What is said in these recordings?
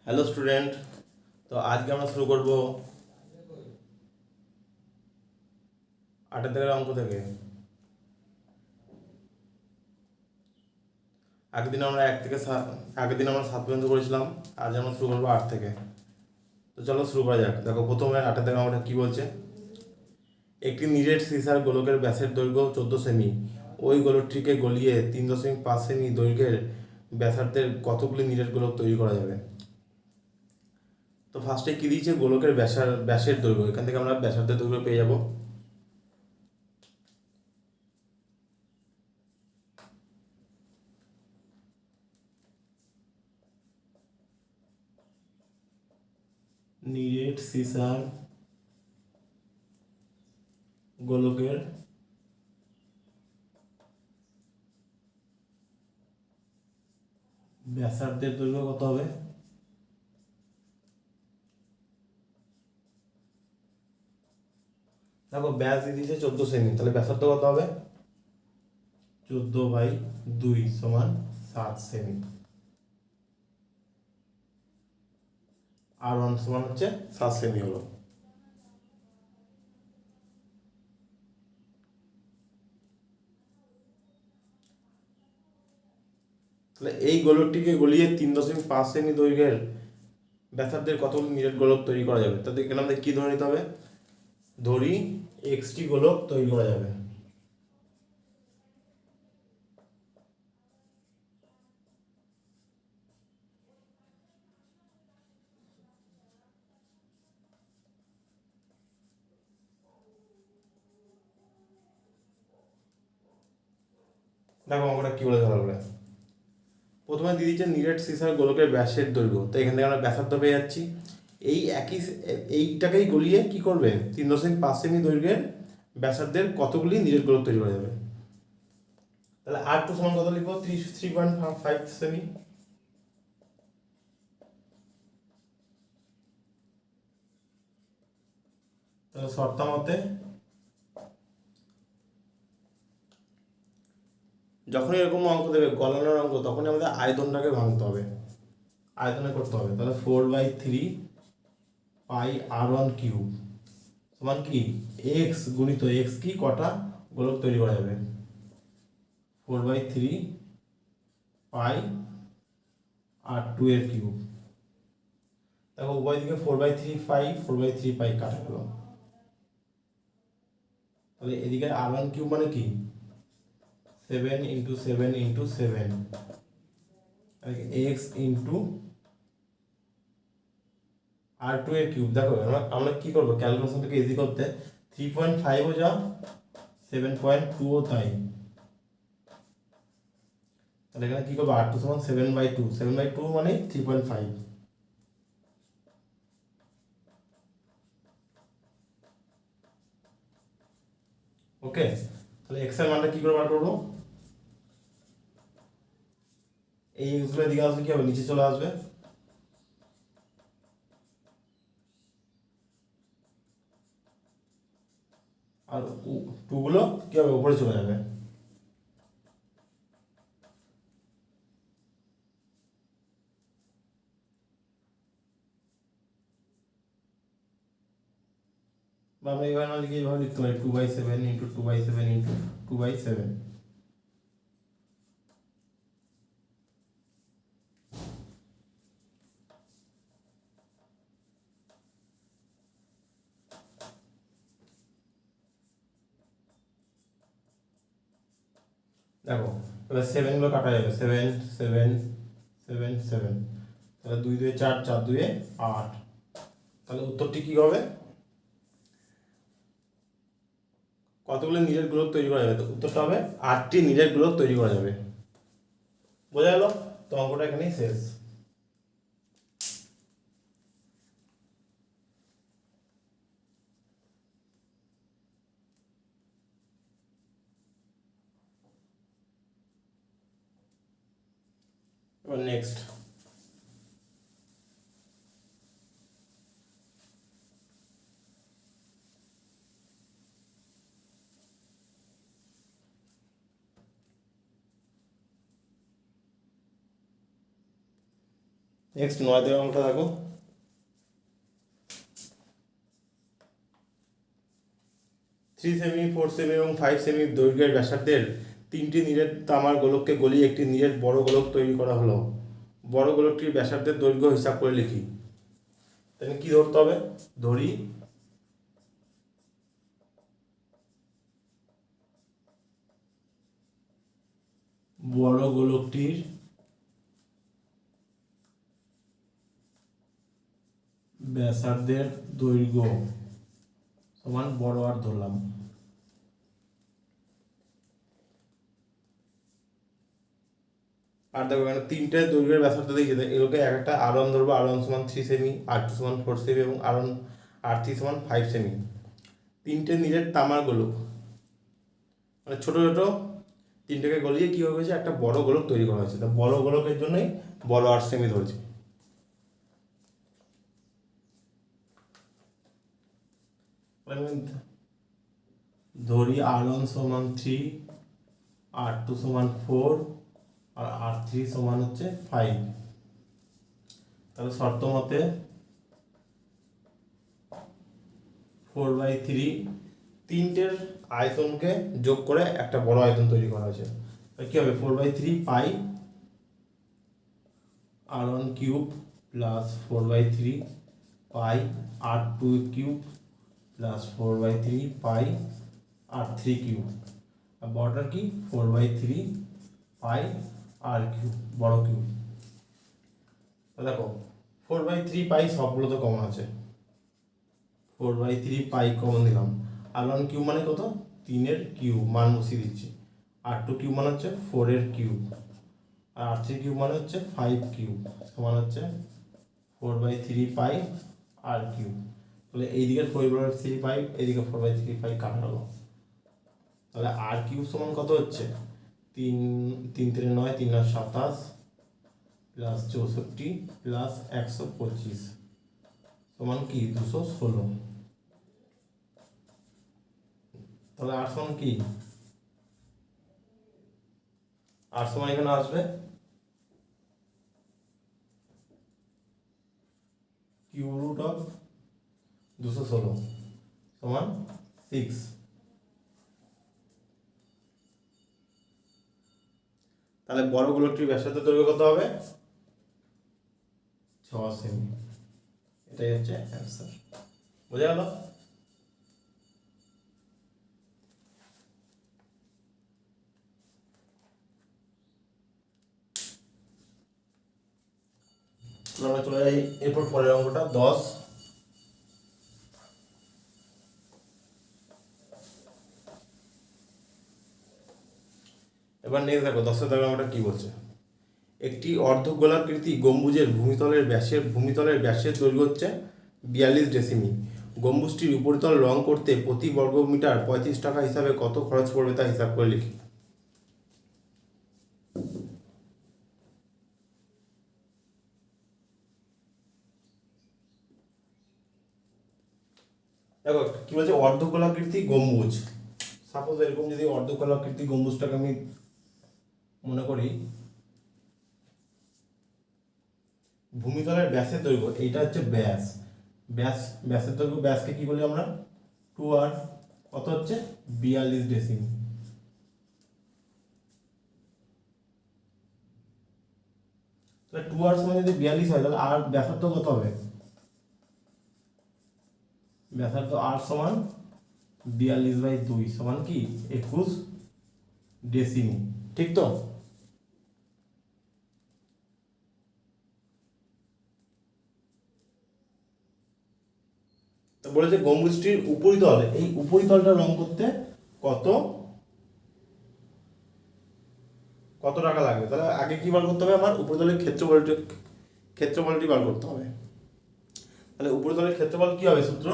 Hello student. তো আজকে আমরা শুরু করব 8 থেকে অঙ্ক থেকে। আগের দিন আমরা 7 পর্যন্ত করেছিলাম। আজ আমরা শুরু করবো 8 থেকে। তো চলো শুরু করা যাক। দেখো প্রথমে 8 থেকে আমরা কি বলছে, একটি নিরেট সিসার গোলকের ব্যাসের দৈর্ঘ্য 14 সেমি, ওই গোলকটিকে গলিয়ে 3.5 সেমি দৈর্ঘ্যের ব্যাসার্ধের কতগুলি নিরেট গোলক তৈরি করা যাবে। তো ফার্স্টে কি দিয়েছে, গোলকের ব্যাসের দৈর্ঘ্য, এখান থেকে আমরা ব্যাসার্ধের দৈর্ঘ্য পেয়ে যাব। নিরেট সিসার গোলকের ব্যাসার্ধের দৈর্ঘ্য কত হবে, দেখো ব্যাস দিয়ে দিয়েছে 14 সেমি, তাহলে ব্যাসার্ধ কত হবে, 14/2 সমান 7 সেমি। আর 1 সমান হচ্ছে 7 সেমি হলো। তাহলে এই গোলকটিকে গলিয়ে 3.5 সেমি দৈর্ঘ্যের ব্যাসার্ধের কতগুলি নিরেট গোলক তৈরি করা যাবে। তাহলে এখানে আমাদের কি ধরে নিতে হবে, ধরি এক্সটি গোলক তৈরি করা যাবে। দেখো অঙ্কটা কি বলে ভালো করে, প্রথমে দিয়ে দিচ্ছে নিরেট সিসার গোলকের ব্যাসের দৈর্ঘ্য, তো এখান থেকে আমরা ব্যাসার্ধ পেয়ে যাচ্ছি। এই একই এইটাকেই গলিয়ে কি করবে, 3.5 সেমি দৈর্ঘ্যের ব্যাসার্ধের কতগুলি নিরেট গোলক তৈরি করা যাবে। তাহলে R2 সমান কত লিখবো, 3.5 সেমি। তাহলে শর্তামতে যখনই এরকম অঙ্ক দেবে, গলনের অঙ্ক, তখনই আমাদের আয়তনটাকে ভাঙতে হবে, আয়তনে করতে হবে। তাহলে 4/3 পাই R1 কিউব সমান কি, এক্স গুণিত এক্স কি কটা গোলক তৈরি করা যাবে, 4/3 পাই R2 এর কিউব। দেখো উভয় দিকে 4/3 পাই কাটা গেল, তাহলে এদিকে R1 কিউব মানে কি, 7 × 7 × 7 এক্স ইন্টু R2 এর কিউব। দেখো আমরা কি করবো, ক্যালকুলেশনটাকে ইজি করতে 3.5ও যা 7.2ও তাই। তাহলে এখানে কি করবো, R2 সমান 7/2, 7/2 মানে 3.5। ওকে, তাহলে এক্স এর মানটা কি করে বার করবো, এই এক্স গুলো দিকে আসলে কি হবে, নিচে চলে আসবে, আর টু গুলো কি হবে, উপরে চলে যাবে। বা আমরা এইভাবে না লিখে এইভাবে লিখতে পারি, 2/7 × 2/7 × 2/7। দেখো এবার 7 গুলো কাটা যাবে, 7 7 7 7, তাহলে 2 2 4, 4 2 8। তাহলে উত্তরটি কি হবে, কতগুলো নিরেট গোলক তৈরি করা যাবে, তো উত্তরটা হবে 8টি নিরেট গোলক তৈরি করা যাবে। বোঝা গেল, তো অঙ্কটা এখানেই শেষ। এবার নেক্সট, নেক্সট 9 দেওয়া অঙ্কটা দেখো। 3 সেমি, 4 সেমি এবং 5 সেমি দৈর্ঘ্যের ব্যাসার্ধের 3টি নিরেট তামার গোলককে গলিয়ে একটি নিরেট বড় গোলক তৈরি করা হলো। বড় গোলকটির ব্যাসার্ধের দৈর্ঘ্য হিসাব করে লিখি। তাহলে কি ধরতে হবে? ধরি বড় গোলকটির ব্যাসার্ধের দৈর্ঘ্য সমান বড় আর ধরলাম। আর দেখো এখানে 3টে দৈর্ঘ্যের ব্যাসার্ধ দিয়েছে, এগুলোকে একটা R1 ধরবো, R1 সমান 3 সেমি, R2 সমান 4 সেমি এবং R3 সমান 5 সেমি। 3টে নিরেট তামার গোলক, মানে ছোট ছোট 3টেকে গলিয়ে কি হয়েছে একটা বড় গোলক তৈরি করা হয়েছে। তো বড় গোলকের জন্যই বড় 8 সেমি ধরেছে। ধরি R1 সমান 3, R2 সমান 4 আর R3 সমান হচ্ছে 5। তাহলে শর্ত মতে 4/3 3টের আয়তনকে যোগ করে একটা বড় আয়তন তৈরি করা হয়েছে। কি হবে? 4/3 পাই R1 কিউব প্লাস 4/3 পাই R2 কিউব প্লাস 4/3 পাই R3 কিউব। আর বড়টা কি? 4/3 পাই R কিউব, বড় কিউব। দেখো 4/3 পাই সবগুলো তো কমন আছে, 4/3 পাই কমন দিলাম। R1 কিউব মানে কত? 3-এর কিউব, মান বসিয়ে দিচ্ছি। R2 কিউব মানে হচ্ছে 4-এর কিউব, আর R3 কিউব মানে হচ্ছে 5 কিউব, সমান হচ্ছে 4/3 পাই R কিউব। তাহলে এইদিকে 4/3 পাই, এইদিকে 4/3 পাই কাটা হলো। তাহলে R কিউব সমান কত হচ্ছে? 3 3 3 9, 3 আর 27 প্লাস 64 প্লাস 125 সমান কি? 216। তাহলে R সমান কি? R সমান এখানে আসবে কিউব রুট অফ 216 সমান 6। তাহলে বড় গোলকটির ব্যাসার্ধ দৈর্ঘ্য কত হবে? 6 সেমি। এটাই হচ্ছে অ্যান্সার। বোঝা গেল? আমরা চলে যাই এরপর পরের অঙ্কটা 10। এবার নেক্সট দেখো 10 দাগে অঙ্কটা কি বলছে। একটি অর্ধগোলাকৃতি গম্বুজের ভূমিতলের ব্যাসের দৈর্ঘ্য হচ্ছে 42 ডেসিমি। গম্বুজটির উপরিতল রং করতে প্রতি বর্গ মিটার 35 টাকা হিসাবে কত খরচ পড়বে তা হিসাব করে লিখি। দেখো কি বলছে? অর্ধগোলাকৃতি গম্বুজ। সাপোজ এরকম যদি অর্ধগোলাকৃতি গম্বুজটাকে আমি মনে করি, ভূমিতলের ব্যাসের দৈর্ঘ্য, এইটা হচ্ছে ব্যাসের দৈর্ঘ্য, ব্যাসকে কি বলি আমরা? 2r। কত হচ্ছে? 42 ডেসিমি। তাহলে 2r সমান যদি 42 হয় তাহলে আর ব্যাসার্ধ কত হবে? ব্যাসার্ধ r সমান 42/2 সমান কি? 21 ডেসিমি। ঠিক তো? বলেছে গম্বুজটির উপরিতল, এই উপরিতলটা রং করতে কত কত টাকা লাগবে? তাহলে আগে কি বার করতে হবে? আমার উপরিতলের ক্ষেত্রফলটি বার করতে হবে। তাহলে উপরিতলের ক্ষেত্রফল কি হবে? সূত্র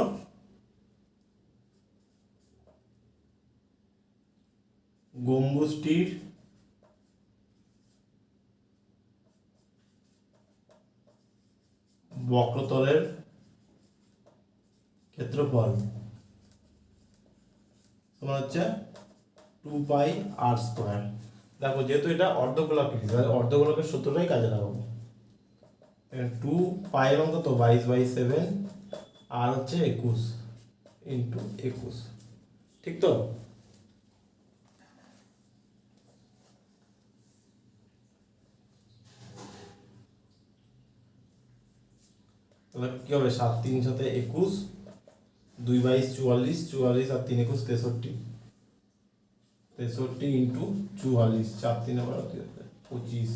গম্বুজটির বক্রতলের ক্ষেত্রফল সমান হচ্ছে 2πr²। দেখো যেহেতু এটা অর্ধগোলাকৃতি, তাহলে অর্ধগোলকের সূত্রটাই কাজে লাগাবো। টু পাই এবং কত 22/7 আর হচ্ছে 21 ইন্টু 21, ঠিক তো? তাহলে কি হবে 7 3 সাথে 21, 2/22 44, 44 আর 3 21 63, 63 ইন্টু 44, 4 3 25,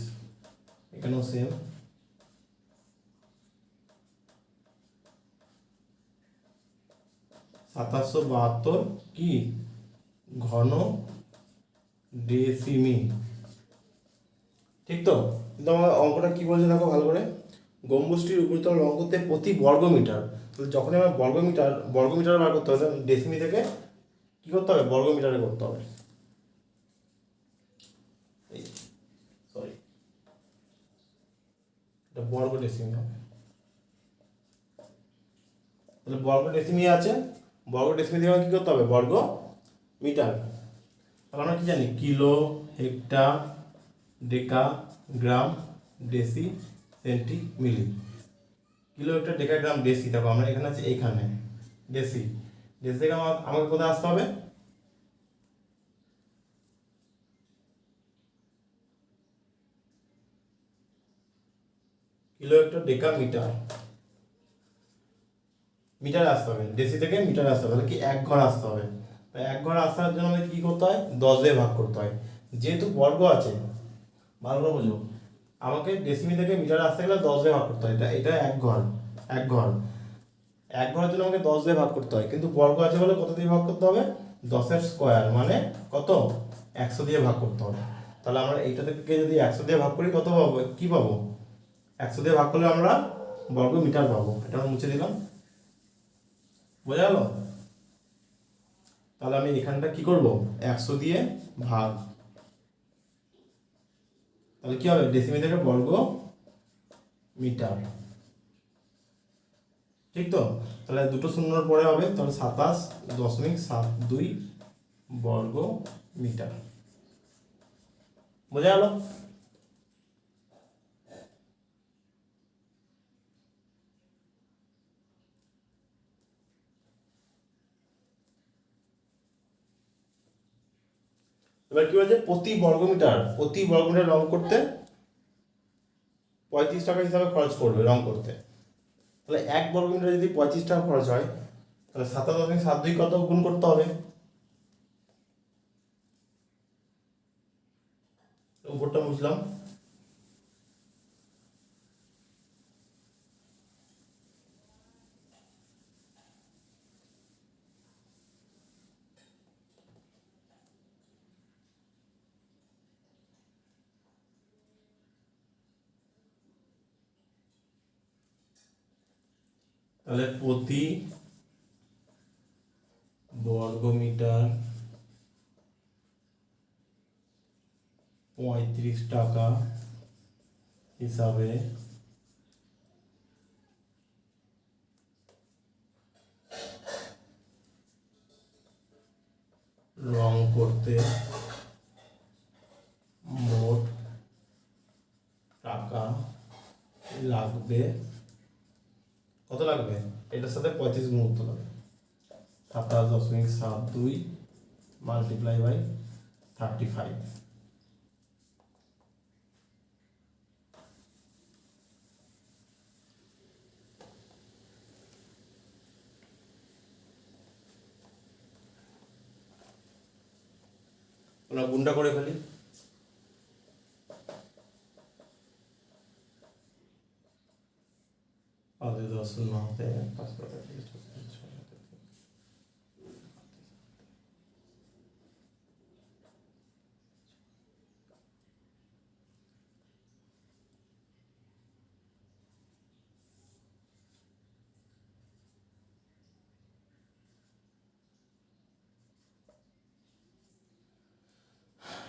এখানেও সেম 2772 কি ঘন ডেসিমি, ঠিক তো? কিন্তু আমার অঙ্কটা কি বলছে দেখো ভালো করে, গম্বুজটির উপরিতল রং করতে প্রতি বর্গমিটার, তাহলে যখনই আমার বর্গমিটার বার করতে হবে, ডেসিমি থেকে কি করতে হবে বর্গমিটারে করতে হবে, সরি এটা বর্গ ডেসিমি হবে। তাহলে বর্গ ডেসিমি আছে, বর্গ ডেসিমি থেকে কি করতে হবে বর্গ মিটার। তাহলে আমরা কি জানি কিলো, হেক্টর, ডেকা, গ্রাম, ডেসি, সেন্টি, মিলি। কিলো, হেক্টর, ডেকা, গ্রাম, ডেসি, দেখো আমরা এখানে আছে এইখানে ডেসি, ডেসি থেকে আমাকে কোথায় আসতে হবে কিলো, হেক্টর, ডেকা, মিটার, মিটারে আসতে হবে, ডেসি থেকে মিটারে আসতে হবে, তাহলে কি এক ঘর আসতে হবে। তাই এক ঘর আসার জন্য আমাদের কি করতে হয় 10 দিয়ে ভাগ করতে হয়, যেহেতু বর্গ আছে ভালো করে বুঝো, আমাকে ডেসিমি থেকে মিটারে আসতে গেলে 10 দিয়ে ভাগ করতে হয়, এটা এক ঘর, এক ঘর, এক ঘরের জন্য আমাকে 10 দিয়ে ভাগ করতে হয়, কিন্তু বর্গ আছে বলে কত দিয়ে ভাগ করতে হবে 10 এর স্কোয়ার মানে কত 100 দিয়ে ভাগ করতে হবে। তাহলে আমরা এইটা থেকে যদি 100 দিয়ে ভাগ করি কত পাবো, কি পাবো 100 দিয়ে ভাগ করলে আমরা বর্গ মিটার পাবো, এটা আমরা মুছে দিলাম, বোঝা গেল? তাহলে আমি এখানটা কি করব 100 দিয়ে ভাগ, তাহলে কি হবে ডেসিমি থেকে বর্গ মিটার, ঠিক তো? তাহলে দুটো শূন্যর পরে হবে, তাহলে 27.72 বর্গ মিটার, বোঝা গেল? এবার কি বলছে প্রতি বর্গমিটার রং করতে 35 টাকা হিসাবে খরচ করবে রং করতে। তাহলে 1 বর্গমিটার যদি 35 টাকা খরচ হয়, তাহলে 27.72 কত গুণ করতে হবে, উপরটা বুঝলাম। তাহলে প্রতি বর্গমিটার 35 টাকা হিসাবে রং করতে মোট টাকা লাগবে, কত লাগবে এটার সাথে 35 গুণ করতে হবে, 27.72 মাল্টিপ্লাই বাই 35। আমরা গুণটা করে ফেলি, আমাদের 10 নতে 5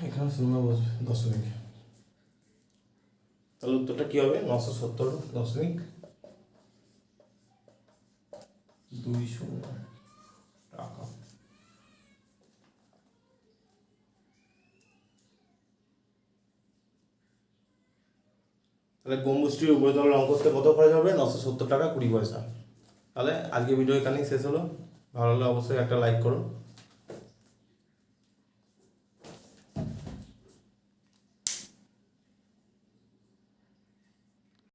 এখানে শূন্য বসবে দশমিক, তাহলে উত্তরটা কি হবে 970.20 টাকা। তাহলে গম্বুজটির উপরে তলা রং করতে কত খরচ হবে? 970 টাকা 20 পয়সা। তাহলে আজকে ভিডিও এখানেই শেষ হলো। ভালো লাগলে অবশ্যই একটা লাইক করো।